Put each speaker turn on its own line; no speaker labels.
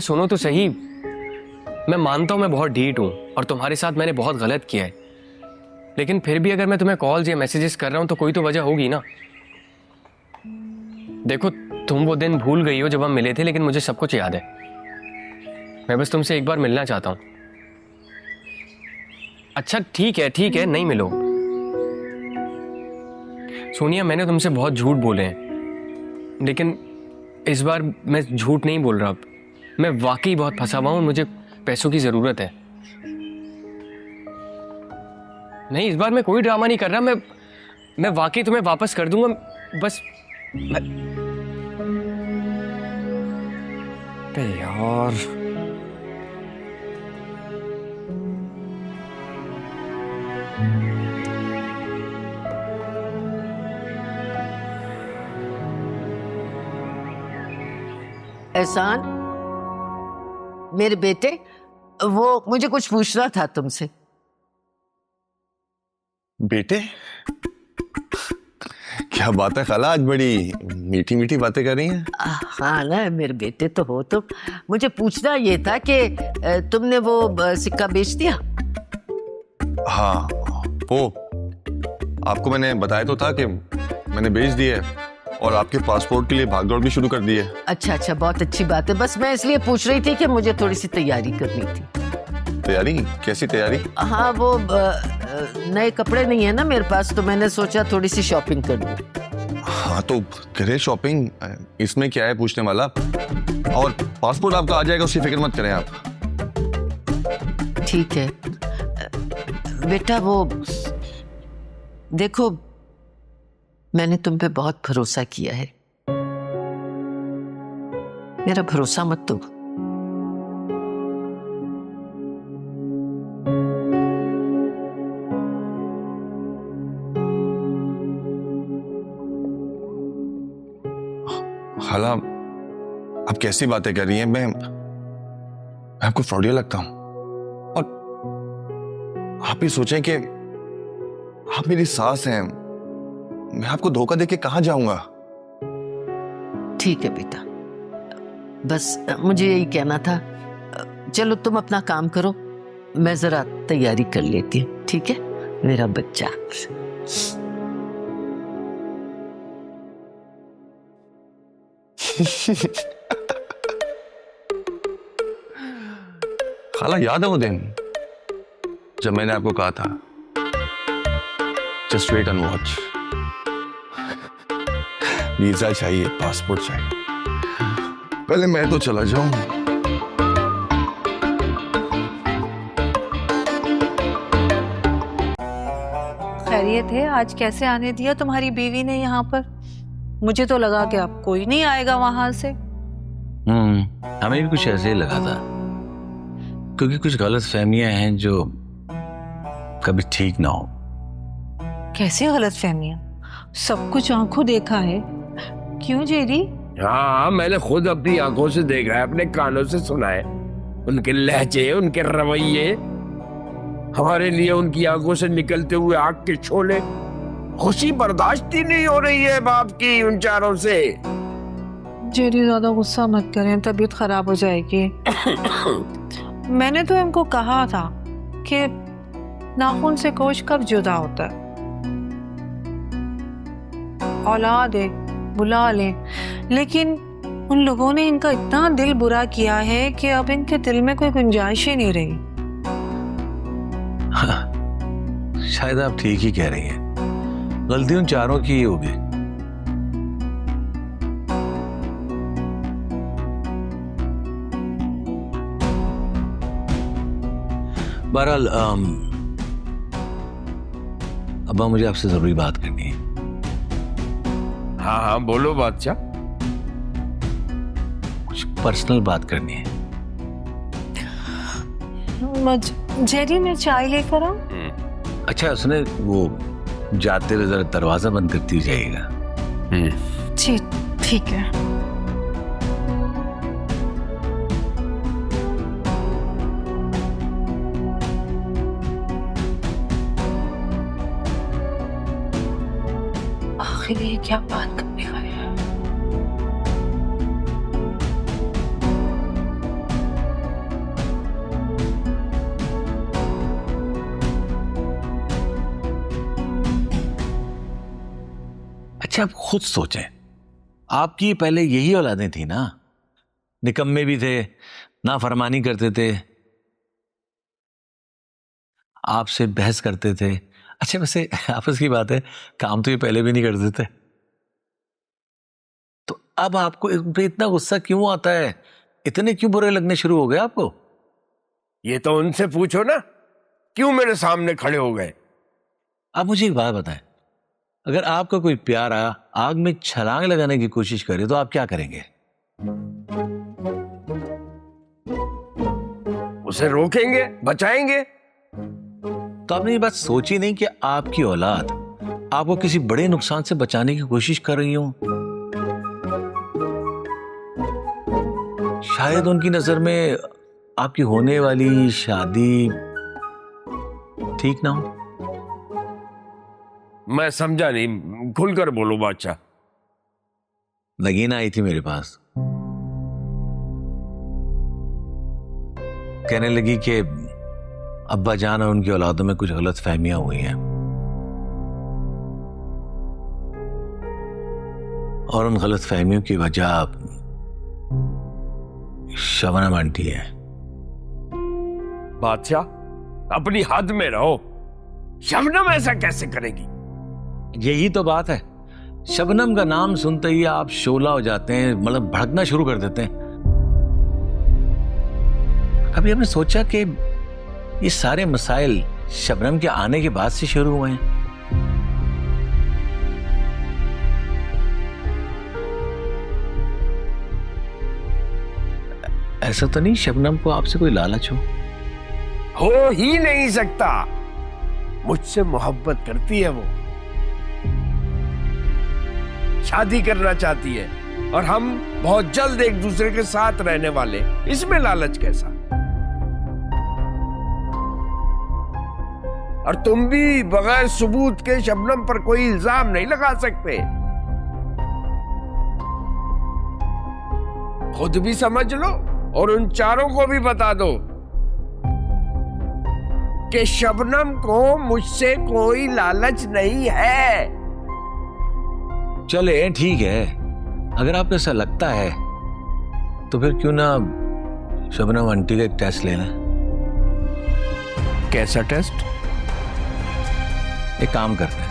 सुनो तो सही। मैं मानता हूं मैं बहुत ढीठ हूं और तुम्हारे साथ मैंने बहुत गलत किया है, लेकिन फिर भी अगर मैं तुम्हें कॉल्स या मैसेजेस कर रहा हूं तो कोई तो वजह होगी ना। देखो, तुम वो दिन भूल गई हो जब हम मिले थे, लेकिन मुझे सब कुछ याद है। मैं बस तुमसे एक बार मिलना चाहता हूं। अच्छा ठीक है, नहीं मिलो। सोनिया, मैंने तुमसे बहुत झूठ बोले हैं, लेकिन इस बार मैं झूठ नहीं बोल रहा। मैं वाकई बहुत फंसा हुआ हूं, मुझे पैसों की जरूरत है। नहीं, इस बार मैं कोई ड्रामा नहीं कर रहा। मैं वाकई तुम्हें वापस कर दूंगा। बस यार,
एहसान, मेरे बेटे, वो मुझे कुछ पूछना था तुमसे।
बेटे? क्या बात है खाला, आज बड़ी मीठी मीठी बातें कर रही हैं।
हाँ ना, मेरे बेटे तो हो तुम। मुझे पूछना ये था कि तुमने वो सिक्का बेच दिया?
हाँ, वो आपको मैंने बताया तो था कि मैंने बेच दिया है और आपके पासपोर्ट के लिए भागदौड़ भी शुरू कर दी है।
अच्छा, बहुत अच्छी बात है। बस मैं इसलिए पूछ रही थी कि मुझे थोड़ी सी तैयारी करनी थी।
तैयारी? कैसी तैयारी?
हाँ, वो नए कपड़े नहीं है ना मेरे पास, तो मैंने सोचा थोड़ी सी शॉपिंग कर लूं।
हाँ तो करे शॉपिंग, इसमें क्या है पूछने वाला। और पासपोर्ट आपका आ जाएगा, उसकी फिक्र मत करें आप।
ठीक है बेटा। वो देखो, मैंने तुम पे बहुत भरोसा किया है, मेरा भरोसा मत तोड़ो।
खाला, आप कैसी बातें कर रही हैं? मैं आपको फ्रॉडिया लगता हूं? और आप ही सोचें कि आप मेरी सास हैं, मैं आपको धोखा देके कहां जाऊंगा?
ठीक है बेटा, बस मुझे यही कहना था। चलो तुम अपना काम करो, मैं जरा तैयारी कर लेती हूँ। ठीक है मेरा बच्चा।
खाला, याद है वो दिन जब मैंने आपको कहा था just wait and watch? Visa चाहिए, पासपोर्ट चाहिए, पहले मैं तो चला जाऊं।
खैरियत है? आज कैसे आने दिया तुम्हारी बीवी ने यहाँ पर? मुझे तो लगा कि अब कोई नहीं आएगा वहां से।
हमें भी कुछ ऐसे ही लगा था, क्योंकि कुछ गलत फहमियां हैं जो कभी ठीक ना हो।
कैसे गलत फहमियां? सब कुछ आंखों देखा है। क्यों जेरी?
हाँ, मैंने खुद अपनी आंखों से देखा है, अपने कानों से सुना है। उनके लहजे, उनके रवैये, हमारे लिए उनकी आंखों से निकलते हुए आग के शोले। खुशी बर्दाश्त ही नहीं हो रही है बाप की उन चारों से।
जेरी ज्यादा गुस्सा मत करें, तबीयत खराब हो जाएगी। मैंने तो इनको कहा था कि नाखून से गोश्त कब जुदा होता है। औलाद है, बुला ले, लेकिन उन लोगों ने इनका इतना दिल बुरा किया है कि अब इनके दिल में कोई गुंजाइश ही नहीं रही।
शायद आप ठीक ही कह रही हैं, गलती उन चारों की ही होगी। बहरहाल अब्बा, मुझे आपसे जरूरी बात करनी है।
हाँ हाँ बोलो बादशाह।
कुछ पर्सनल बात करनी है।
जेरी, मैं चाय लेकर आऊं?
अच्छा सुने, वो जाते हुए जरा दरवाजा बंद करती जाइएगा।
जी ठीक है। आखिर ये क्या बात करने का है?
अच्छा आप खुद सोचें, आपकी पहले यही औलादें थी ना, निकम्मे भी थे, नाफरमानी करते थे, आपसे बहस करते थे। अच्छा वैसे आपस की बात है, काम तो ये पहले भी नहीं करते थे, तो अब आपको इन पे इतना गुस्सा क्यों आता है? इतने क्यों बुरे लगने शुरू हो गए आपको?
ये तो उनसे पूछो ना, क्यों मेरे सामने खड़े हो गए?
आप मुझे एक बात बताएं, अगर आपका कोई प्यारा आग में छलांग लगाने की कोशिश करे तो आप क्या करेंगे?
उसे रोकेंगे, बचाएंगे।
तो आपने ये बात सोची नहीं कि आपकी औलाद आपको किसी बड़े नुकसान से बचाने की कोशिश कर रही हो? शायद उनकी नजर में आपकी होने वाली शादी ठीक ना हो।
मैं समझा नहीं, खुलकर बोलो बादशाह।
नगीना आई थी मेरे पास, कहने लगी कि अब्बा जान और उनकी औलादों में कुछ गलत फहमियां हुई हैं और उन गलत फहमियों की वजह शबनम आंटी है।
बादशाह अपनी हद में रहो, शबनम ऐसा कैसे करेगी?
यही तो बात है, शबनम का नाम सुनते ही आप शोला हो जाते हैं, मतलब भड़कना शुरू कर देते हैं। कभी आपने सोचा कि ये सारे मसाइल शबनम के आने के बाद से शुरू हुए हैं? ऐसा तो नहीं शबनम को आपसे कोई लालच
हो ही नहीं सकता। मुझसे मोहब्बत करती है वो, शादी करना चाहती है और हम बहुत जल्द एक दूसरे के साथ रहने वाले, इसमें लालच कैसा? और तुम भी बगैर सबूत के शबनम पर कोई इल्जाम नहीं लगा सकते। खुद भी समझ लो और उन चारों को भी बता दो कि शबनम को मुझसे कोई लालच नहीं है।
चले ठीक है, अगर आपको ऐसा लगता है तो फिर क्यों ना शबनम आंटी का एक टेस्ट लेना।
कैसा टेस्ट?
एक काम करते हैं,